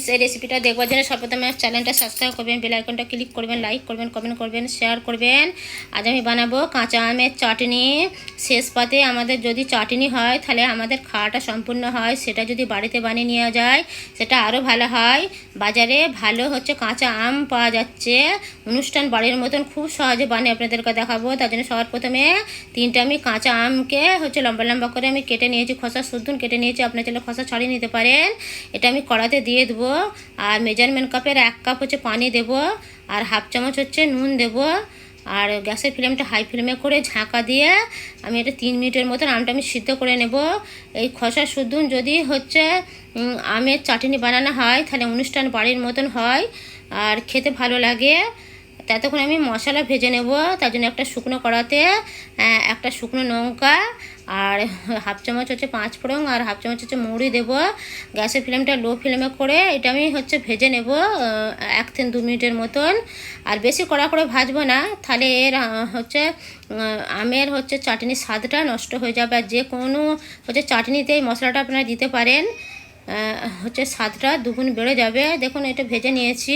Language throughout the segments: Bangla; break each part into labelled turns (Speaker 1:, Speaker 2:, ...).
Speaker 1: ফ্রেন্ডস, এই রেসিপিটা দেখবার জন্য সর্বপ্রথমে চ্যানেলটা সাবস্ক্রাইব করবেন, বেল আইকনটা ক্লিক করবেন, লাইক করবেন, কমেন্ট করবেন, শেয়ার করবেন। আজ আমি বানাবো কাঁচা আমের চাটনি। শেষ পাতে আমাদের যদি চাটনি হয় তাহলে আমাদের খাওয়াটা সম্পূর্ণ হয়। সেটা যদি বাড়িতে বানিয়ে নেওয়া যায় সেটা আরও ভালো হয়। বাজারে ভালো কাঁচা আম পাওয়া যাচ্ছে, অনুষ্ঠান বাড়ির মতন খুব সহজে বানিয়ে আপনাদেরকে দেখাবো। তার জন্য সবার প্রথমে তিনটে আমি কাঁচা আমকে লম্বা লম্বা করে আমি কেটে নিয়েছি, খোসা শুদ্ধ কেটে নিয়েছি। আপনার চাইলে খোসা ছাড়িয়ে নিতে পারেন। এটা আমি কড়াতে দিয়ে দেবো। আর মেজারমেন্ট কাপের 1 কাপ পানি দেব, আর হাফ চামচ নুন দেব। আর গ্যাসের ফ্লেমটা হাই ফ্লেমে করে ঝাঁকা দিয়ে আমি এটা 3 মিনিটের মতন আমটা আমি সিদ্ধ করে নেব। এই খোসা শুদ্ধ যদি আমের চাটনি বানানো হয় তাহলে অনুষ্ঠান বাড়ির মতন হয় আর খেতে ভালো লাগে। ততক্ষণ আমি মশলা ভেজে নেব। তার জন্য একটা শুকনো কড়াতে একটা শুকনো লঙ্কা আর হাফ চামচ 5 ফোড়ন আর হাফ চামচ মৌরি দেব। গ্যাসের ফ্লেমটা লো ফ্লেমে করে এটা আমি ভেজে নেব 1 থেকে 2 মিনিটের মতন। আর বেশি কড়া করে ভাজবো না, তাহলে এর আমের চাটনির স্বাদটা নষ্ট হয়ে যাবে। আর যে কোনো চাটনিতে এই মশলাটা আপনারা দিতে পারেন, স্বাদটা দুগুণ বেড়ে যাবে। দেখুন এটা ভেজে নিয়েছি।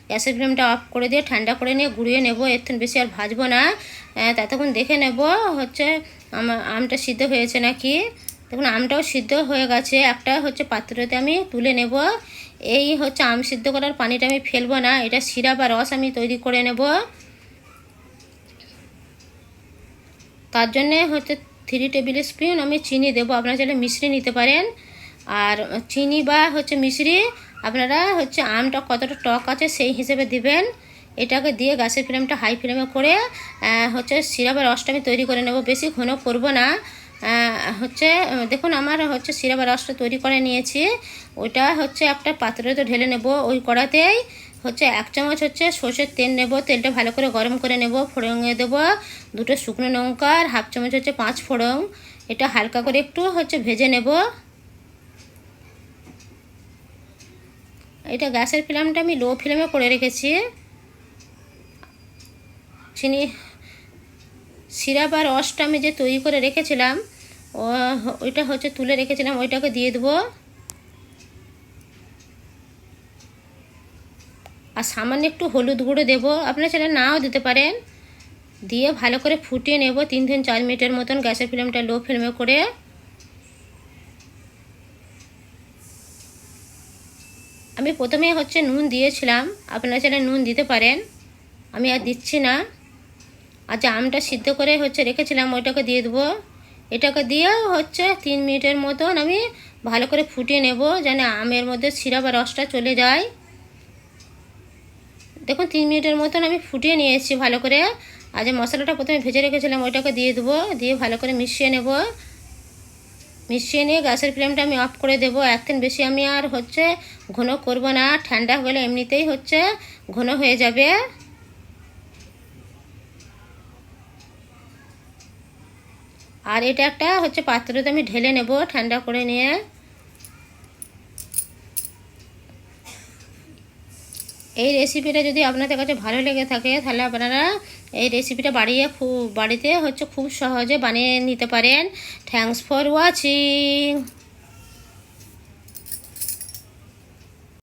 Speaker 1: গ্যাসের ফ্লেমটা অফ করে দিয়ে ঠান্ডা করে নিয়ে গুঁড়িয়ে নেব। এর থেকে বেশি আর ভাজবো না। ততক্ষণ দেখে নেব আমটা সিদ্ধ হয়েছে নাকি। দেখুন আমটাও সিদ্ধ হয়ে গেছে। একটা পাত্রতে আমি তুলে নেব। এই আম সিদ্ধ করার পানিটা আমি ফেলবো না, এটা শিরা বা রস আমি তৈরি করে নেব। তার জন্যে 3 টেবিল স্পুন আমি চিনি দেবো। আপনারা চাইলে মিশ্রি নিতে পারেন। আর চিনি বা মিশ্রি আপনারা আমটা কতটা টক আছে সেই হিসেবে দিবেন। এটাকে দিয়ে গ্যাসের ফ্লেমটা হাই ফ্লেমে করে সিরাপের রসটা আমি তৈরি করে নেব। বেশি ঘন করব না। দেখুন আমার সিরাপের রসটা তৈরি করে নিয়েছি। ওইটা একটা পাত্রতে ঢেলে নেব। ওই কড়াতেই 1 চামচ সর্ষের তেল নেব। তেলটা ভালো করে গরম করে নেব। ফোড়নে দেব 2টো শুকনো লঙ্কা আর হাফ চামচ 5 ফোড়ন। এটা হালকা করে একটু ভেজে নেব। এটা গ্যাসের ফ্লেমটা আমি লো ফ্লেমে করে রেখেছি। চিনি সিরাপ আর রসটা আমি যে তৈরি করে রেখেছিলাম ওইটা তুলে রেখেছিলাম, ওইটাকে দিয়ে দেবো। আর সামান্য একটু হলুদ গুঁড়ো দেবো, আপনারা চাইলে নাও দিতে পারেন। দিয়ে ভালো করে ফুটিয়ে নেব 3 থেকে 4 মিনিটের মতন গ্যাসের ফ্লেমটা লো ফ্লেমে করে। আমি প্রথমে নুন দিয়েছিলাম, আপনারা চাইলে নুন দিতে পারেন। আমি আর দিচ্ছি না। আর যে আমটা সিদ্ধ করে রেখেছিলাম ওইটাকে দিয়ে দেবো। এটাকে দিয়ে 3 মিনিটের মতন আমি ভালো করে ফুটিয়ে নেব, যেন আমের মধ্যে সিরাপ বা রসটা চলে যায়। দেখুন 3 মিনিটের মতন আমি ফুটিয়ে নিয়েছি ভালো করে। আর যে মশলাটা প্রথমে ভেজে রেখেছিলাম ওইটাকে দিয়ে দেবো। দিয়ে ভালো করে মিশিয়ে নেব। মিশিয়ে নিয়ে গ্যাসের ফ্লেমটা আমি অফ করে দেবো। একদিন বেশি আমি আর ঘন করব না। ঠান্ডা হলে এমনিতেই ঘন হয়ে যাবে। আর এটা একটা পাত্রতে আমি ঢেলে নেব ঠান্ডা করে নিয়ে। এই রেসিপিটা যদি আপনাদের কাছে ভালো লেগে থাকে তাহলে আপনারা এই রেসিপিটা বাড়িতে খুব সহজে বানিয়ে নিতে পারেন। Thanks for watching.